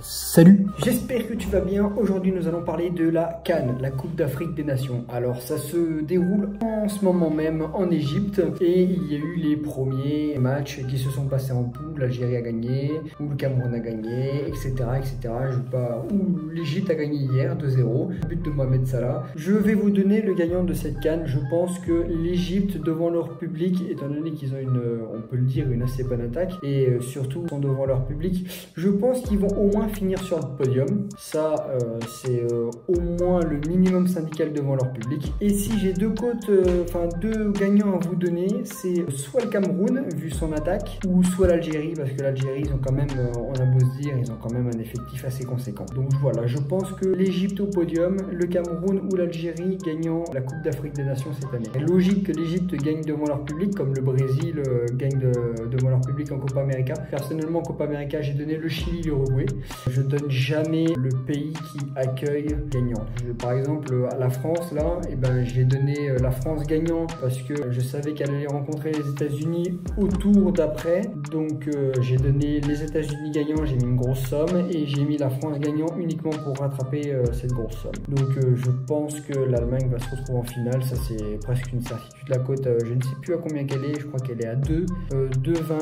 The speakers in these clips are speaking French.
Salut, j'espère que tu vas bien. Aujourd'hui nous allons parler de la CAN, la Coupe d'Afrique des Nations. Alors ça se déroule en ce moment même en Égypte et il y a eu les premiers matchs qui se sont passés en poule. L'Algérie a gagné, ou le Cameroun a gagné, etc. Ou l'Égypte a gagné hier 2-0, but de Mohamed Salah. Je vais vous donner le gagnant de cette CAN. Je pense que l'Égypte devant leur public, étant donné qu'ils ont on peut le dire, une assez bonne attaque et surtout devant leur public, je pense qu'ils vont au moins finir sur le podium. Ça c'est au moins le minimum syndical devant leur public. Et si j'ai deux gagnants à vous donner, c'est soit le Cameroun vu son attaque, ou soit l'Algérie, parce que l'Algérie ils ont quand même, on a beau se dire, ils ont quand même un effectif assez conséquent. Donc voilà, je pense que l'Égypte au podium, le Cameroun ou l'Algérie gagnant la Coupe d'Afrique des Nations cette année. C'est logique que l'Égypte gagne devant leur public, comme le Brésil gagne devant leur public en Copa América. Personnellement en Copa América j'ai donné le Chili, l'Uruguay. Je donne jamais le pays qui accueille gagnant. Par exemple à la France là, j'ai donné la France gagnant parce que je savais qu'elle allait rencontrer les États-Unis au tour d'après. Donc j'ai donné les États-Unis gagnants, j'ai mis une grosse somme et j'ai mis la France gagnant uniquement pour rattraper cette grosse somme. Donc je pense que l'Allemagne va se retrouver en finale, ça c'est presque une certitude. La cote, je ne sais plus à combien qu'elle est, je crois qu'elle est à 2,20,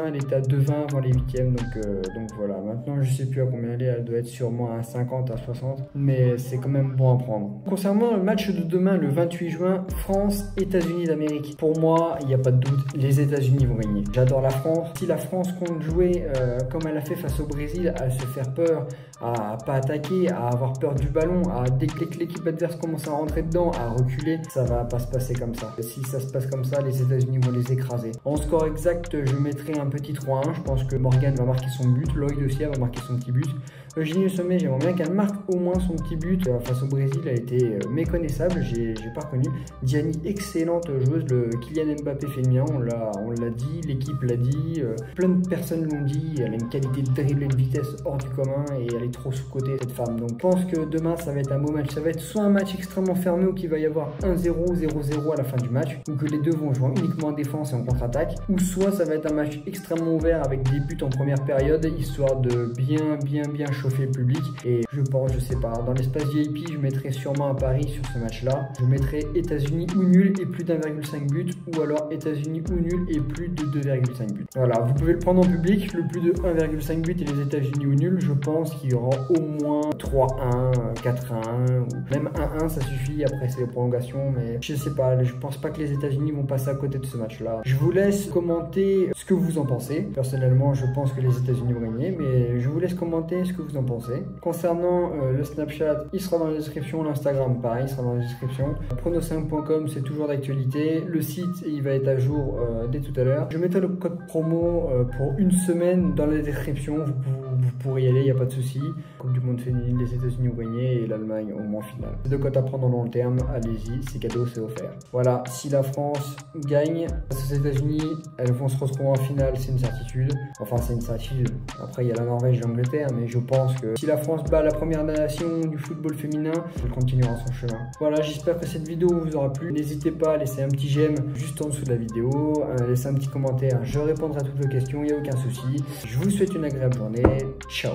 elle était à 2,20 avant les huitièmes, donc voilà. Maintenant je sais plus à combien elle doit être sûrement à 50, à 60, mais c'est quand même bon à prendre. Concernant le match de demain, le 28 juin, France-États-Unis d'Amérique, pour moi, il n'y a pas de doute, les États-Unis vont gagner. J'adore la France. Si la France compte jouer comme elle a fait face au Brésil, à se faire peur, à pas attaquer, à avoir peur du ballon, dès que l'équipe adverse commence à rentrer dedans, à reculer, ça va pas se passer comme ça. Si ça se passe comme ça, les États-Unis vont les écraser. En score exact, je mettrai un petit 3-1. Je pense que Morgan va marquer son but, Lloyd aussi va marquer son petit but. Eugénie Sommet, j'aimerais bien qu'elle marque au moins son petit but. Face au Brésil, elle a été méconnaissable, j'ai pas reconnu. Diani, excellente joueuse. Le Kylian Mbappé fait le mien, on l'a dit, l'équipe l'a dit, plein de personnes l'ont dit. Elle a une qualité de dribble et de vitesse hors du commun et elle est trop sous-cotée cette femme. Donc je pense que demain ça va être un beau match. Ça va être soit un match extrêmement fermé où il va y avoir 1-0, 0-0 à la fin du match, ou que les deux vont jouer uniquement en défense et en contre-attaque, ou soit ça va être un match extrêmement ouvert avec des buts en première période, histoire de bien chauffer le public. Et je pense, je sais pas, dans l'espace VIP, je mettrai sûrement un pari sur ce match-là. Je mettrai États-Unis ou nul et plus d'1,5 but, ou alors États-Unis ou nul et plus de 2,5 buts. Voilà, vous pouvez le prendre en public, le plus de 1,5 but et les États-Unis ou nul, je pense qu'il y aura au moins 3-1, 4-1, ou même 1-1, ça suffit, après c'est les prolongations, mais je sais pas, je pense pas que les États-Unis vont passer à côté de ce match-là. Je vous laisse commenter ce que vous en pensez. Personnellement, je pense que les États-Unis vont gagner, mais je vous laisse commenter ce que vous en pensez. Concernant le Snapchat, il sera dans la description, l'Instagram pareil, il sera dans la description. Prono5.com, c'est toujours d'actualité. Le site, il va être à jour dès tout à l'heure. Je mettrai le code promo pour une semaine dans la description. Vous pourrez y aller, il n'y a pas de souci. Coupe du monde féminine, les États-Unis ont gagné et l'Allemagne au moins finale. C'est deux cotes à prendre en long terme, allez-y, c'est cadeau, c'est offert. Voilà, si la France gagne face aux États-Unis, elles vont se retrouver en finale, c'est une certitude. Enfin, c'est une certitude. Après, il y a la Norvège et l'Angleterre, mais je pense que si la France bat la première nation du football féminin, elle continuera son chemin. Voilà, j'espère que cette vidéo vous aura plu. N'hésitez pas à laisser un petit j'aime juste en dessous de la vidéo, à laisser un petit commentaire. Je répondrai à toutes vos questions, il n'y a aucun souci. Je vous souhaite une agréable journée. Ciao.